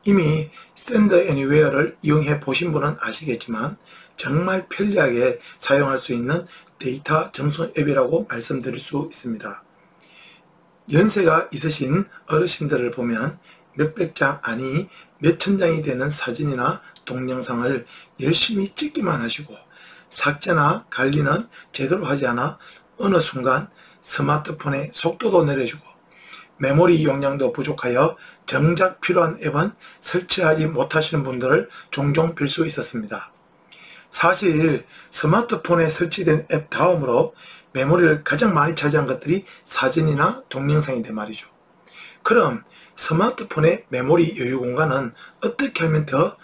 이미 Send Anywhere를 이용해 보신 분은 아시겠지만 정말 편리하게 사용할 수 있는 데이터 전송 앱이라고 말씀드릴 수 있습니다. 연세가 있으신 어르신들을 보면 몇백 장 아니 몇천 장이 되는 사진이나 동영상을 열심히 찍기만 하시고 삭제나 관리는 제대로 하지 않아 어느 순간 스마트폰의 속도도 내려주고 메모리 용량도 부족하여 정작 필요한 앱은 설치하지 못하시는 분들을 종종 뵐 수 있었습니다. 사실 스마트폰에 설치된 앱 다음으로 메모리를 가장 많이 차지한 것들이 사진이나 동영상인데 말이죠. 그럼 스마트폰의 메모리 여유 공간은 어떻게 하면 더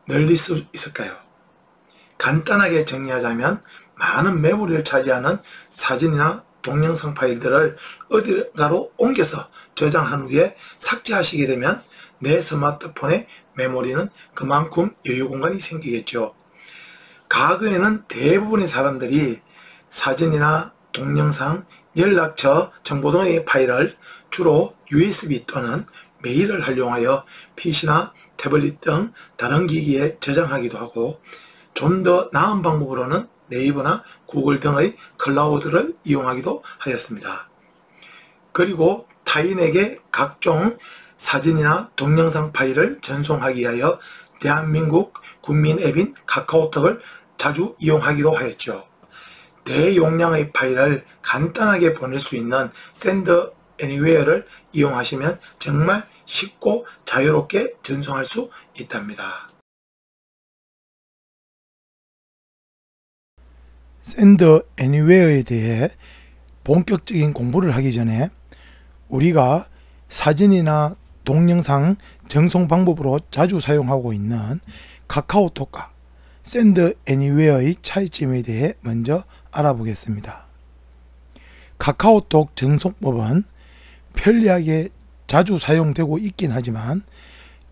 늘릴 수 있을까요? 간단하게 정리하자면 많은 메모리를 차지하는 사진이나 동영상 파일들을 어디가로 옮겨서 저장한 후에 삭제하시게 되면 내 스마트폰의 메모리는 그만큼 여유 공간이 생기겠죠. 과거에는 대부분의 사람들이 사진이나 동영상, 연락처, 정보 등의 파일을 주로 USB 또는 메일을 활용하여 PC나 태블릿 등 다른 기기에 저장하기도 하고 좀 더 나은 방법으로는 네이버나 구글 등의 클라우드를 이용하기도 하였습니다. 그리고 타인에게 각종 사진이나 동영상 파일을 전송하기 위하여 대한민국 국민 앱인 카카오톡을 자주 이용하기도 하였죠. 대용량의 파일을 간단하게 보낼 수 있는 Send Anywhere를 이용하시면 정말 쉽고 자유롭게 전송할 수 있답니다. Send Anywhere에 대해 본격적인 공부를 하기 전에 우리가 사진이나 동영상 전송 방법으로 자주 사용하고 있는 카카오톡과 Send Anywhere의 차이점에 대해 먼저 알아보겠습니다. 카카오톡 전송법은 편리하게 자주 사용되고 있긴 하지만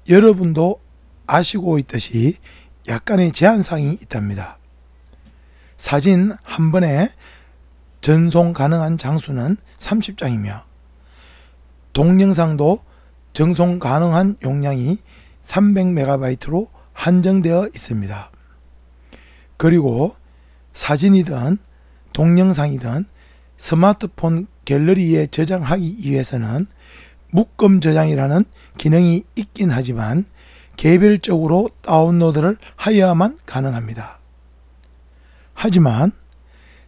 여러분도 아시고 있듯이 약간의 제한사항이 있답니다. 사진 한 번에 전송 가능한 장수는 30장이며 동영상도 전송 가능한 용량이 300MB로 한정되어 있습니다. 그리고 사진이든 동영상이든 스마트폰 갤러리에 저장하기 위해서는 묶음 저장이라는 기능이 있긴 하지만 개별적으로 다운로드를 하여야만 가능합니다. 하지만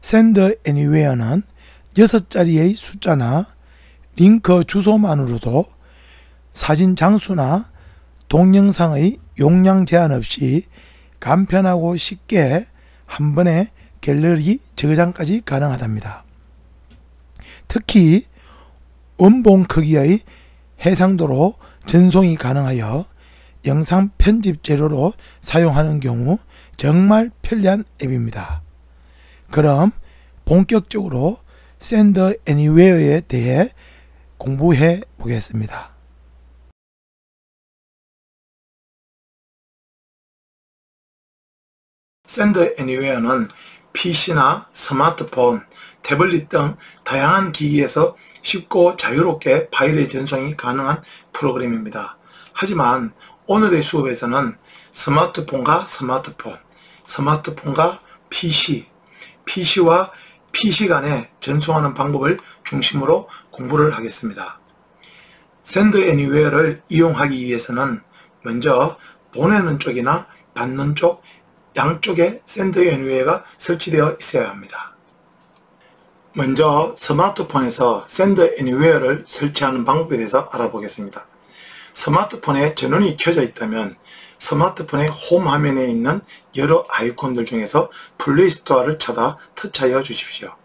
Send Anywhere는 6자리의 숫자나 링크 주소만으로도 사진 장수나 동영상의 용량 제한 없이 간편하고 쉽게 한 번에 갤러리 저장까지 가능하답니다. 특히 원본 크기의 해상도로 전송이 가능하여 영상 편집 재료로 사용하는 경우 정말 편리한 앱입니다. 그럼 본격적으로 Send Anywhere에 대해 공부해 보겠습니다. Send Anywhere는 PC나 스마트폰, 태블릿 등 다양한 기기에서 쉽고 자유롭게 파일의 전송이 가능한 프로그램입니다. 하지만 오늘의 수업에서는 스마트폰과 스마트폰, 스마트폰과 PC, PC와 PC 간에 전송하는 방법을 중심으로 공부를 하겠습니다. Send Anywhere를 이용하기 위해서는 먼저 보내는 쪽이나 받는 쪽 양쪽에 Send Anywhere가 설치되어 있어야 합니다. 먼저 스마트폰에서 Send Anywhere를 설치하는 방법에 대해서 알아보겠습니다. 스마트폰에 전원이 켜져 있다면 스마트폰의 홈 화면에 있는 여러 아이콘들 중에서 플레이스토어를 찾아 터치하여 주십시오.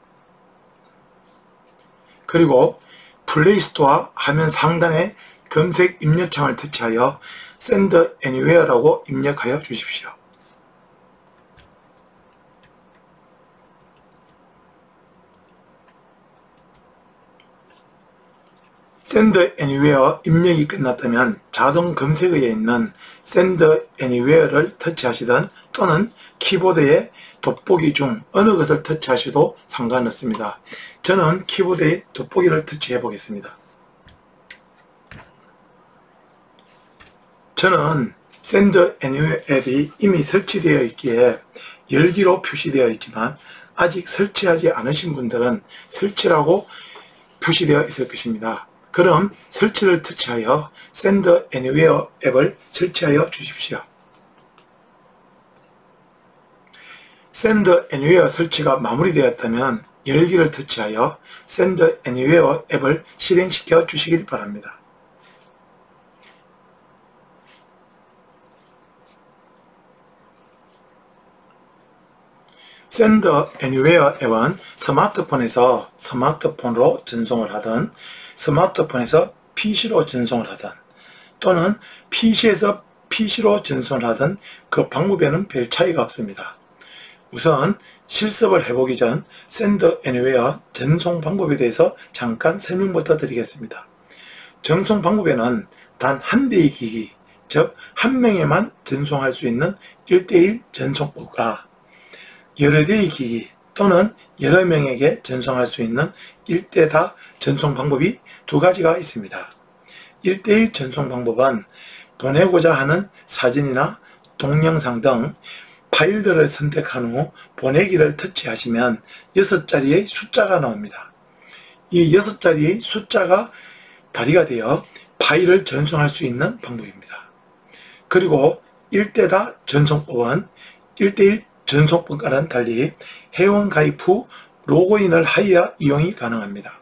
그리고 플레이스토어 화면 상단에 검색 입력창을 터치하여 Send Anywhere라고 입력하여 주십시오. Send Anywhere 입력이 끝났다면 자동 검색어에 있는 Send Anywhere를 터치하시든 또는 키보드의 돋보기 중 어느 것을 터치하셔도 상관없습니다. 저는 키보드의 돋보기를 터치해 보겠습니다. 저는 Send Anywhere 앱이 이미 설치되어 있기에 열기로 표시되어 있지만 아직 설치하지 않으신 분들은 설치라고 표시되어 있을 것입니다. 그럼 설치를 터치하여 Send Anywhere 앱을 설치하여 주십시오. Send Anywhere 설치가 마무리되었다면 열기를 터치하여 Send Anywhere 앱을 실행시켜 주시길 바랍니다. Send Anywhere 앱은 스마트폰에서 스마트폰으로 전송을 하든 스마트폰에서 PC로 전송을 하든 또는 PC에서 PC로 전송을 하든 그 방법에는 별 차이가 없습니다. 우선 실습을 해보기 전 Send Anywhere 전송 방법에 대해서 잠깐 설명부터 드리겠습니다. 전송 방법에는 단 한 대의 기기, 즉 한 명에만 전송할 수 있는 1:1 전송법과 여러 대의 기기 또는 여러 명에게 전송할 수 있는 1대다 전송 방법이 두 가지가 있습니다. 1:1 전송 방법은 보내고자 하는 사진이나 동영상 등 파일들을 선택한 후 보내기를 터치하시면 6자리의 숫자가 나옵니다. 이 6자리의 숫자가 발휘가 되어 파일을 전송할 수 있는 방법입니다. 그리고 1대다 전송법은 1:1 전송법과는 달리 회원 가입 후 로그인을 하여야 이용이 가능합니다.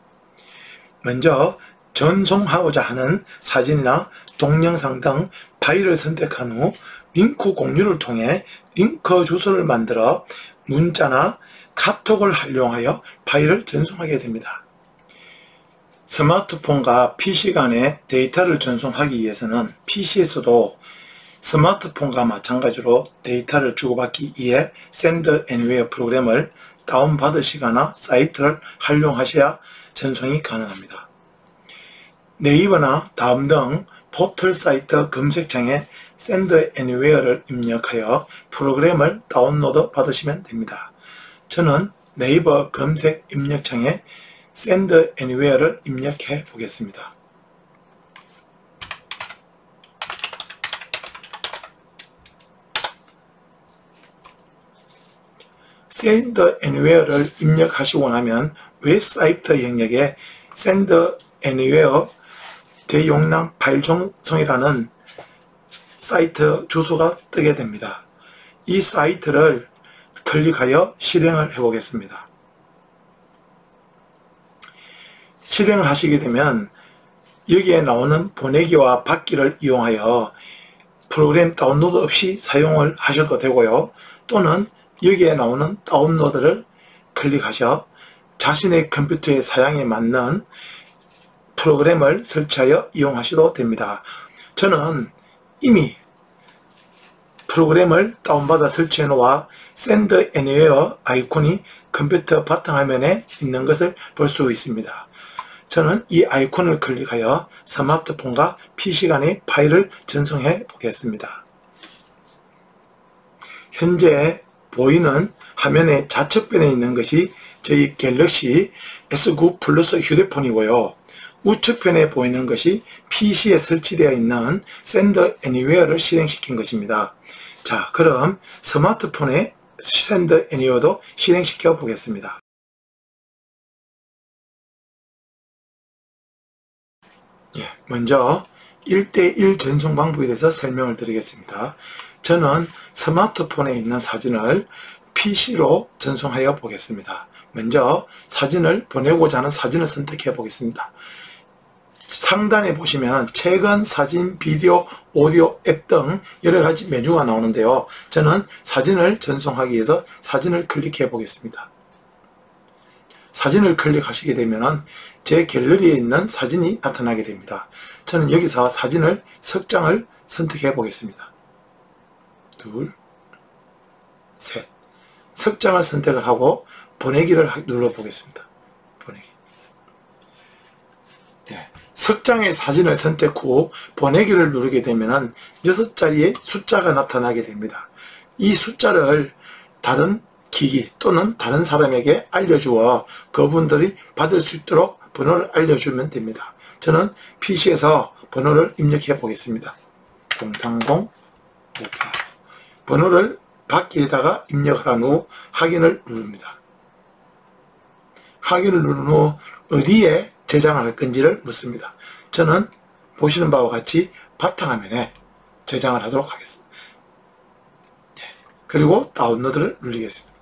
먼저 전송하고자 하는 사진이나 동영상 등 파일을 선택한 후 링크 공유를 통해 링크 주소를 만들어 문자나 카톡을 활용하여 파일을 전송하게 됩니다. 스마트폰과 PC 간의 데이터를 전송하기 위해서는 PC에서도 스마트폰과 마찬가지로 데이터를 주고받기 위해 Send Anywhere 프로그램을 다운받으시거나 사이트를 활용하셔야 전송이 가능합니다. 네이버나 다음 등 포털 사이트 검색창에 Send Anywhere를 입력하여 프로그램을 다운로드 받으시면 됩니다. 저는 네이버 검색 입력창에 Send Anywhere를 입력해 보겠습니다. Send Anywhere를 입력하시고 나면 웹사이트 영역에 Send Anywhere 대용량 파일 전송이라는 사이트 주소가 뜨게 됩니다. 이 사이트를 클릭하여 실행을 해 보겠습니다. 실행을 하시게 되면 여기에 나오는 보내기와 받기를 이용하여 프로그램 다운로드 없이 사용을 하셔도 되고요. 또는 여기에 나오는 다운로드를 클릭하셔 자신의 컴퓨터의 사양에 맞는 프로그램을 설치하여 이용하셔도 됩니다. 저는 이미 프로그램을 다운받아 설치해 놓아 Send Anywhere 아이콘이 컴퓨터 바탕화면에 있는 것을 볼 수 있습니다. 저는 이 아이콘을 클릭하여 스마트폰과 PC 간의 파일을 전송해 보겠습니다. 현재 보이는 화면의 좌측편에 있는 것이 저희 갤럭시 S9 플러스 휴대폰이고요. 우측편에 보이는 것이 PC에 설치되어 있는 Send Anywhere를 실행시킨 것입니다. 자, 그럼 스마트폰에 Send Anywhere도 실행시켜 보겠습니다. 먼저 1:1 전송 방법에 대해서 설명을 드리겠습니다. 저는 스마트폰에 있는 사진을 PC로 전송하여 보겠습니다. 먼저 사진을 보내고자 하는 사진을 선택해 보겠습니다. 상단에 보시면 최근 사진, 비디오, 오디오 앱 등 여러가지 메뉴가 나오는데요. 저는 사진을 전송하기 위해서 사진을 클릭해 보겠습니다. 사진을 클릭하시게 되면 제 갤러리에 있는 사진이 나타나게 됩니다. 저는 여기서 사진을 석 장을 선택해 보겠습니다. 둘, 셋. 석 장을 선택을 하고 보내기를 눌러 보겠습니다. 보내기. 석 장의 사진을 선택 후 보내기를 누르게 되면 6자리의 숫자가 나타나게 됩니다. 이 숫자를 다른 기기 또는 다른 사람에게 알려주어 그분들이 받을 수 있도록 번호를 알려주면 됩니다. 저는 PC에서 번호를 입력해 보겠습니다. 030 58 번호를 받기에다가 입력한 후 확인을 누릅니다. 확인을 누른 후 어디에 저장할 건지를 묻습니다. 저는 보시는 바와 같이 바탕화면에 저장을 하도록 하겠습니다. 그리고 다운로드를 누르겠습니다.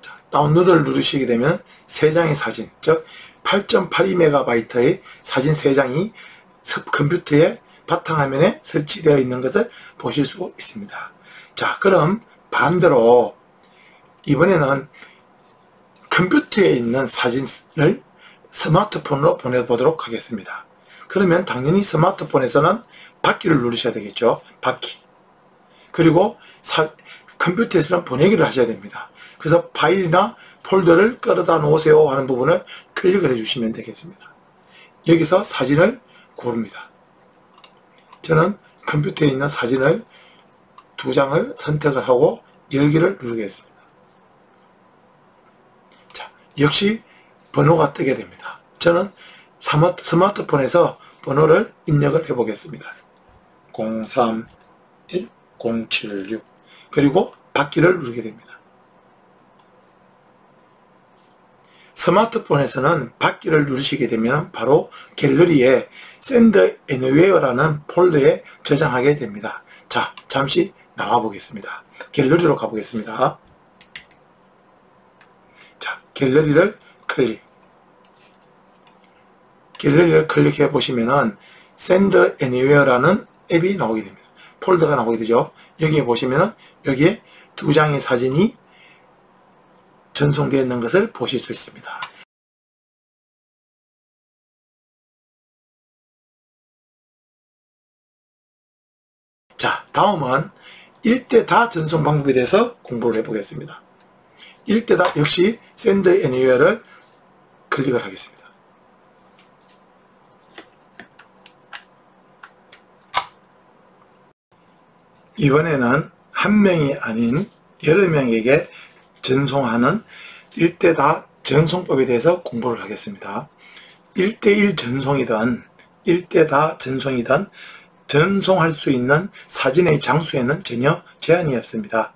자, 다운로드를 누르시게 되면 3장의 사진, 즉 8.82MB의 사진 3장이 컴퓨터의 바탕화면에 설치되어 있는 것을 보실 수 있습니다. 자, 그럼 반대로 이번에는 컴퓨터에 있는 사진을 스마트폰으로 보내보도록 하겠습니다. 그러면 당연히 스마트폰에서는 받기를 누르셔야 되겠죠. 받기. 그리고 컴퓨터에서는 보내기를 하셔야 됩니다. 그래서 파일이나 폴더를 끌어다 놓으세요 하는 부분을 클릭을 해주시면 되겠습니다. 여기서 사진을 고릅니다. 저는 컴퓨터에 있는 사진을 2장을 선택을 하고 열기를 누르겠습니다. 자, 역시 번호가 뜨게 됩니다. 저는 스마트폰에서 번호를 입력을 해 보겠습니다. 031076 그리고 받기를 누르게 됩니다. 스마트폰에서는 받기를 누르시게 되면 바로 갤러리에 Send Anywhere라는 폴더에 저장하게 됩니다. 자, 잠시 나와 보겠습니다. 갤러리로 가 보겠습니다. 자, 갤러리를 클릭해 보시면은 Send Anywhere라는 앱이 나오게 됩니다. 폴더가 나오게 되죠. 여기에 보시면은 여기에 2장의 사진이 전송되어 있는 것을 보실 수 있습니다. 자, 다음은 일대다 전송 방법에 대해서 공부를 해보겠습니다. 일대다 역시 Send Anywhere를 클릭을 하겠습니다. 이번에는 한 명이 아닌 여러 명에게 전송하는 일대다 전송법에 대해서 공부를 하겠습니다. 1대1 전송이든 1대다 전송이든 전송할 수 있는 사진의 장수에는 전혀 제한이 없습니다.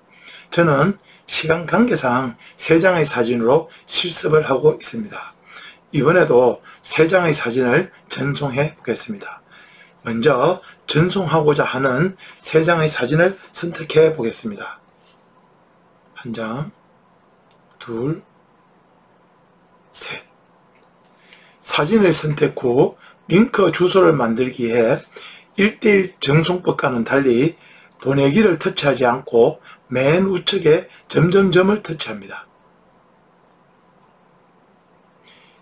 저는 시간 관계상 3장의 사진으로 실습을 하고 있습니다. 이번에도 3장의 사진을 전송해 보겠습니다. 먼저 전송하고자 하는 3장의 사진을 선택해 보겠습니다. 1장, 2, 3. 사진을 선택 후 링크 주소를 만들기에 1대1 전송법과는 달리 보내기를 터치하지 않고 맨 우측에 점점점을 터치합니다.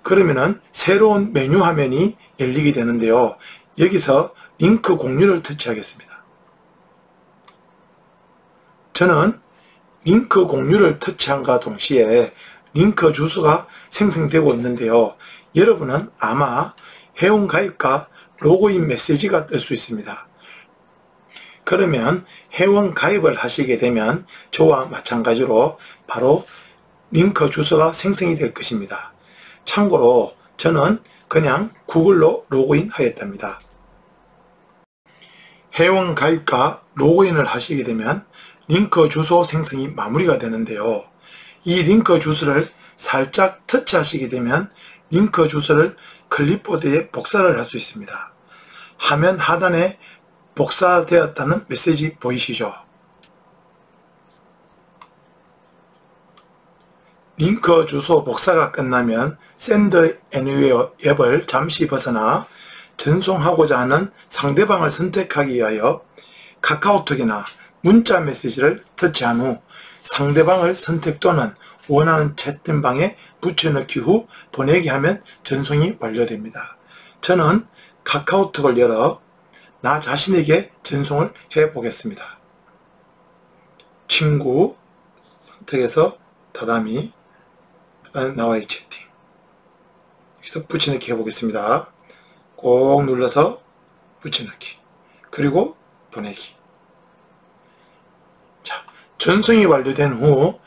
그러면은 새로운 메뉴 화면이 열리게 되는데요. 여기서 링크 공유를 터치하겠습니다. 저는 링크 공유를 터치함과 동시에 링크 주소가 생성되고 있는데요. 여러분은 아마 회원가입과 로그인 메시지가 뜰 수 있습니다. 그러면 회원가입을 하시게 되면 저와 마찬가지로 바로 링크 주소가 생성이 될 것입니다. 참고로 저는 그냥 구글로 로그인 하였답니다. 회원가입과 로그인을 하시게 되면 링크 주소 생성이 마무리가 되는데요. 이 링크 주소를 살짝 터치하시게 되면 링크 주소를 클립보드에 복사를 할 수 있습니다. 화면 하단에 복사되었다는 메시지 보이시죠? 링크 주소 복사가 끝나면 Send Anywhere 앱을 잠시 벗어나 전송하고자 하는 상대방을 선택하기 위하여 카카오톡이나 문자 메시지를 터치한 후 상대방을 선택 또는 원하는 채팅방에 붙여넣기 후 보내기 하면 전송이 완료됩니다. 저는 카카오톡을 열어 나 자신에게 전송을 해 보겠습니다. 친구 선택해서 다다미 나와의 채팅 여기서 붙여넣기 해 보겠습니다. 꼭 눌러서 붙여넣기 그리고 보내기. 자, 전송이 완료된 후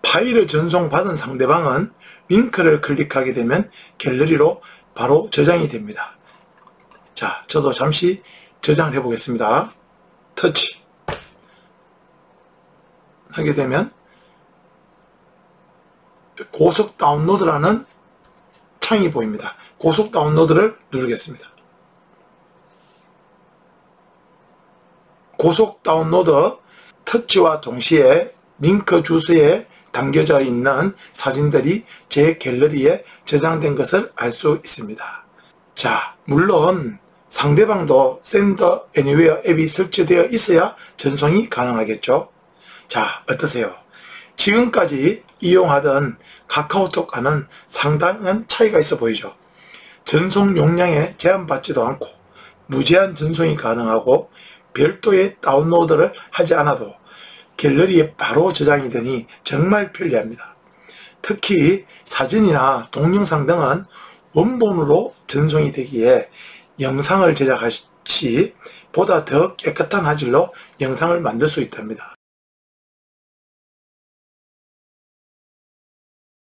파일을 전송받은 상대방은 링크를 클릭하게 되면 갤러리로 바로 저장이 됩니다. 자, 저도 잠시 저장을 해 보겠습니다. 터치 하게 되면 고속 다운로드라는 창이 보입니다. 고속 다운로드를 누르겠습니다. 고속 다운로드 터치와 동시에 링크 주소에 담겨져 있는 사진들이 제 갤러리에 저장된 것을 알 수 있습니다. 자, 물론 상대방도 Send Anywhere 앱이 설치되어 있어야 전송이 가능하겠죠. 자, 어떠세요? 지금까지 이용하던 카카오톡과는 상당한 차이가 있어 보이죠. 전송 용량에 제한받지도 않고 무제한 전송이 가능하고 별도의 다운로드를 하지 않아도 갤러리에 바로 저장이 되니 정말 편리합니다. 특히 사진이나 동영상 등은 원본으로 전송이 되기에 영상을 제작할 시 보다 더 깨끗한 화질로 영상을 만들 수 있답니다.